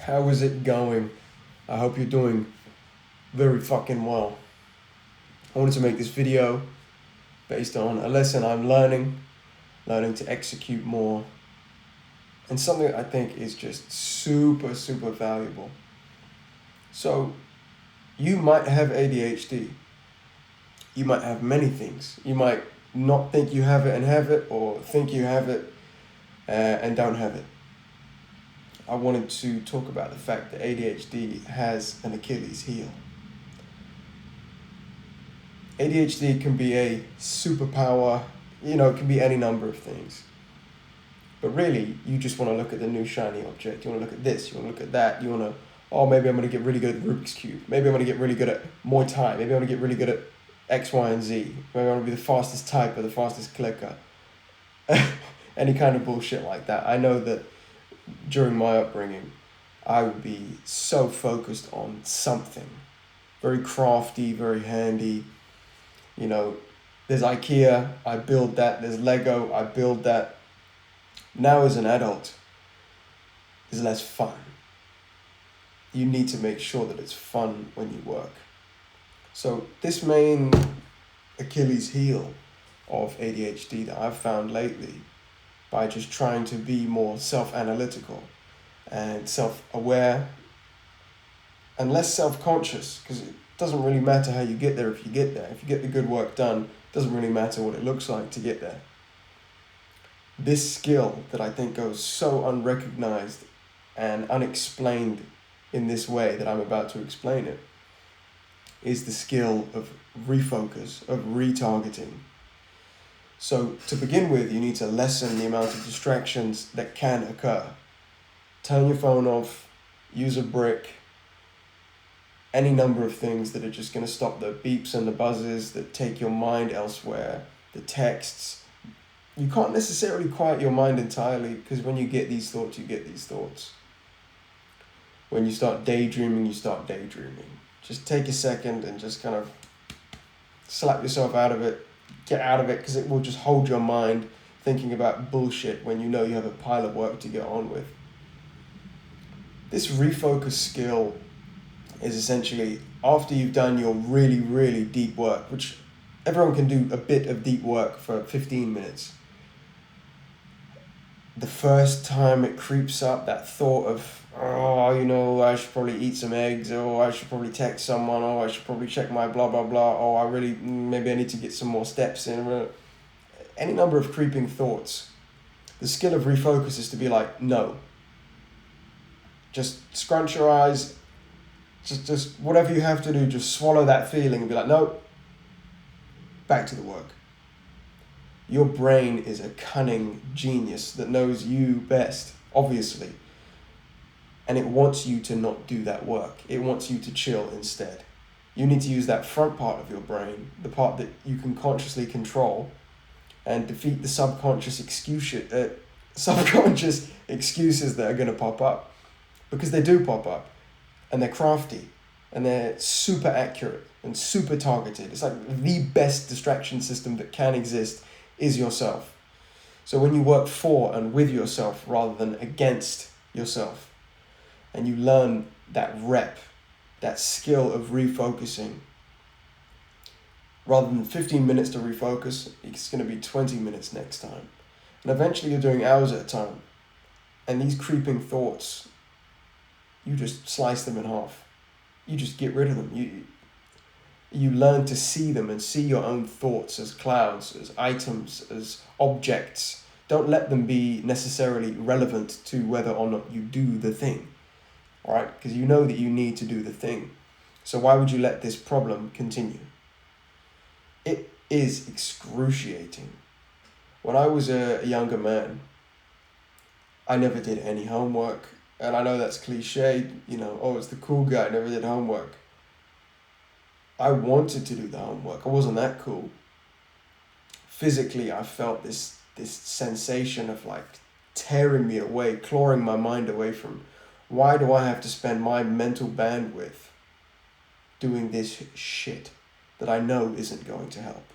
How is it going? I hope you're doing very fucking well. I wanted to make this video based on a lesson I'm learning to execute more, and something I think is just super, super valuable. So, you might have ADHD. You might have many things. You might not think you have it and have it, or think you have it and don't have it. I wanted to talk about the fact that ADHD has an Achilles heel. ADHD can be a superpower, it can be any number of things. But really, you just want to look at the new shiny object. You want to look at this, you want to look at that, you want to, oh, maybe I'm going to get really good at Rubik's Cube. Maybe I'm going to get really good at Muay Thai. Maybe I'm going to get really good at X, Y, and Z. Maybe I'm going to be the fastest typer, the fastest clicker. Any kind of bullshit like that. I know that during my upbringing, I would be so focused on something. Very crafty, very handy. There's IKEA, I build that. There's Lego, I build that. Now as an adult, it's less fun. You need to make sure that it's fun when you work. So this main Achilles heel of ADHD that I've found lately, by just trying to be more self-analytical and self-aware and less self-conscious, because it doesn't really matter how you get there if you get there. If you get the good work done, it doesn't really matter what it looks like to get there. This skill that I think goes so unrecognized and unexplained in this way that I'm about to explain it is the skill of refocus, of retargeting. So to begin with, you need to lessen the amount of distractions that can occur. Turn your phone off, use a brick, any number of things that are just going to stop the beeps and the buzzes that take your mind elsewhere, the texts. You can't necessarily quiet your mind entirely, because when you get these thoughts, you get these thoughts. When you start daydreaming, you start daydreaming. Just take a second and just kind of slap yourself out of it. Get out of it, because it will just hold your mind thinking about bullshit when you know you have a pile of work to get on with. This refocus skill is essentially after you've done your really, really deep work, which everyone can do a bit of deep work for 15 minutes. The first time it creeps up, that thought of, I should probably eat some eggs, or I should probably text someone, or I should probably check my blah, blah, blah, or maybe I need to get some more steps in. Any number of creeping thoughts. The skill of refocus is to be like, no. Just scrunch your eyes, just whatever you have to do, just swallow that feeling and be like, no, back to the work. Your brain is a cunning genius that knows you best, obviously. And it wants you to not do that work. It wants you to chill instead. You need to use that front part of your brain, the part that you can consciously control, and defeat the subconscious excuses that are going to pop up. Because they do pop up. And they're crafty. And they're super accurate and super targeted. It's like the best distraction system that can exist is yourself. So when you work for and with yourself rather than against yourself, and you learn that that skill of refocusing, rather than 15 minutes to refocus, it's going to be 20 minutes next time. And eventually you're doing hours at a time. And these creeping thoughts, you just slice them in half. You just get rid of them. You learn to see them and see your own thoughts as clouds, as items, as objects. Don't let them be necessarily relevant to whether or not you do the thing. All right? Because you know that you need to do the thing. So why would you let this problem continue? It is excruciating. When I was a younger man, I never did any homework. And I know that's cliched, it's the cool guy, never did homework. I wanted to do the homework. I wasn't that cool. Physically, I felt this sensation of like tearing me away, clawing my mind away from, why do I have to spend my mental bandwidth doing this shit that I know isn't going to help?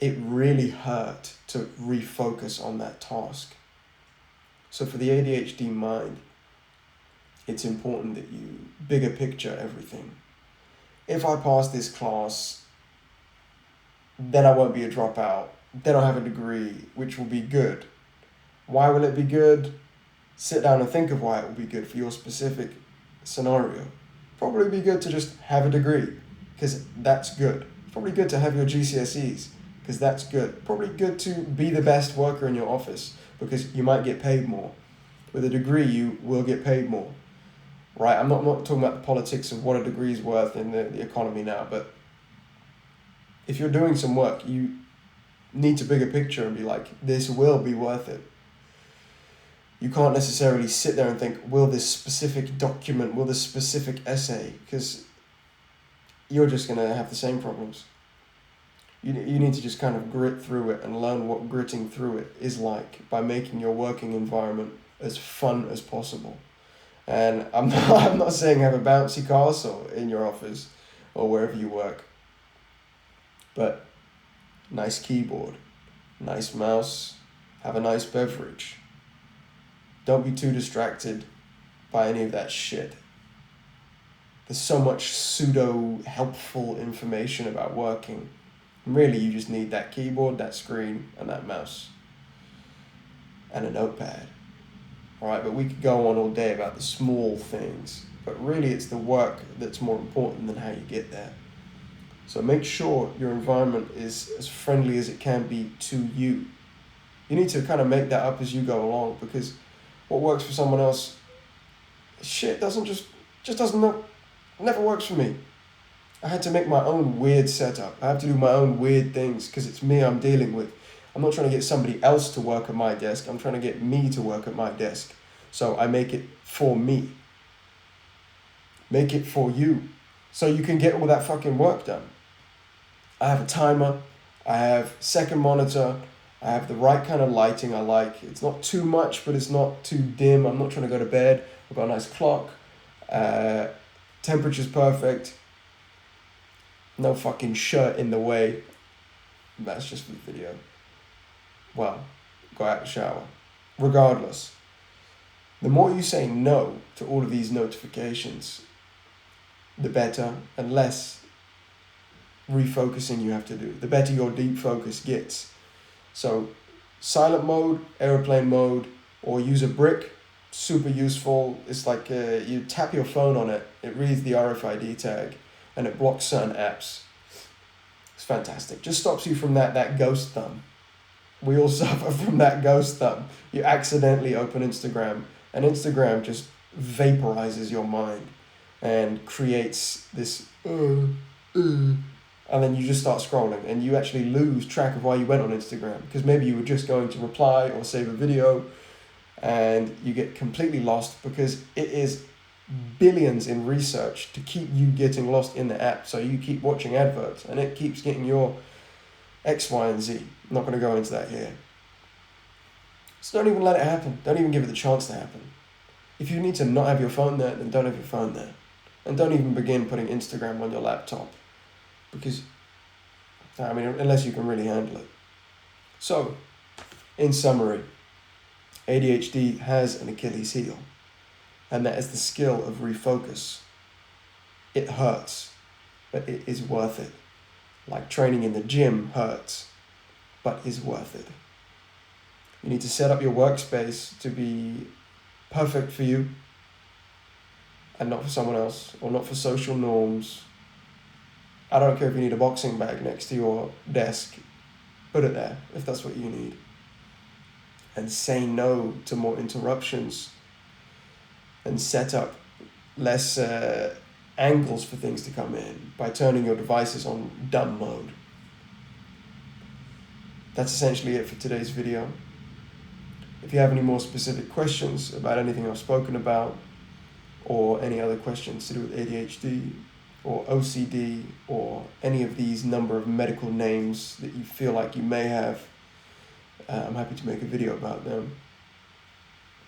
It really hurt to refocus on that task. So for the ADHD mind, it's important that you bigger picture everything. If I pass this class, then I won't be a dropout. Then I'll have a degree, which will be good. Why will it be good? Sit down and think of why it will be good for your specific scenario. Probably be good to just have a degree, because that's good. Probably good to have your GCSEs, because that's good. Probably good to be the best worker in your office, because you might get paid more. With a degree, you will get paid more. Right? I'm not talking about the politics of what a degree is worth in the economy now, but if you're doing some work, you need to bigger picture and be like, this will be worth it. You can't necessarily sit there and think, will this specific document, will this specific essay, because you're just going to have the same problems. You need to just kind of grit through it and learn what gritting through it is like by making your working environment as fun as possible. And I'm not saying have a bouncy castle in your office or wherever you work, but nice keyboard, nice mouse, have a nice beverage. Don't be too distracted by any of that shit. There's so much pseudo-helpful information about working. Really, you just need that keyboard, that screen, and that mouse. And a notepad. Alright, but we could go on all day about the small things. But really, it's the work that's more important than how you get there. So make sure your environment is as friendly as it can be to you. You need to kind of make that up as you go along, because what works for someone else, shit never works for me. I had to make my own weird setup. I have to do my own weird things because it's me I'm dealing with. I'm not trying to get somebody else to work at my desk. I'm trying to get me to work at my desk. So I make it for me. Make it for you. So you can get all that fucking work done. I have a timer. I have second monitor. I have the right kind of lighting I like. It's not too much, but it's not too dim. I'm not trying to go to bed. I've got a nice clock. Temperature's perfect. No fucking shirt in the way. That's just for the video. Well, go out and shower. Regardless, the more you say no to all of these notifications, the better and less refocusing you have to do. The better your deep focus gets. So silent mode, airplane mode, or use a brick, super useful. It's like you tap your phone on it, it reads the RFID tag, and it blocks certain apps. It's fantastic. Just stops you from that ghost thumb. We all suffer from that ghost thumb. You accidentally open Instagram, and Instagram just vaporizes your mind and creates this and then you just start scrolling and you actually lose track of why you went on Instagram, because maybe you were just going to reply or save a video, and you get completely lost because it is billions in research to keep you getting lost in the app. So you keep watching adverts and it keeps getting your X, Y, and Z. I'm not going to go into that here. So don't even let it happen. Don't even give it the chance to happen. If you need to not have your phone there, then don't have your phone there. And don't even begin putting Instagram on your laptop. Because, I mean, unless you can really handle it. So, in summary, ADHD has an Achilles heel. And that is the skill of refocus. It hurts, but it is worth it. Like training in the gym hurts, but is worth it. You need to set up your workspace to be perfect for you and not for someone else, or not for social norms. I don't care if you need a boxing bag next to your desk. Put it there if that's what you need. And say no to more interruptions. And set up less angles for things to come in by turning your devices on dumb mode. That's essentially it for today's video. If you have any more specific questions about anything I've spoken about, or any other questions to do with ADHD or OCD or any of these number of medical names that you feel like you may have, I'm happy to make a video about them.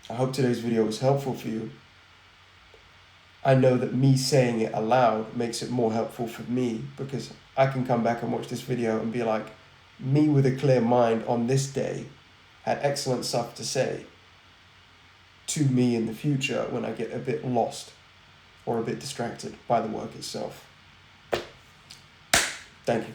I hope today's video was helpful for you. I know that me saying it aloud makes it more helpful for me, because I can come back and watch this video and be like, me with a clear mind on this day had excellent stuff to say. to me in the future when I get a bit lost or a bit distracted by the work itself. Thank you.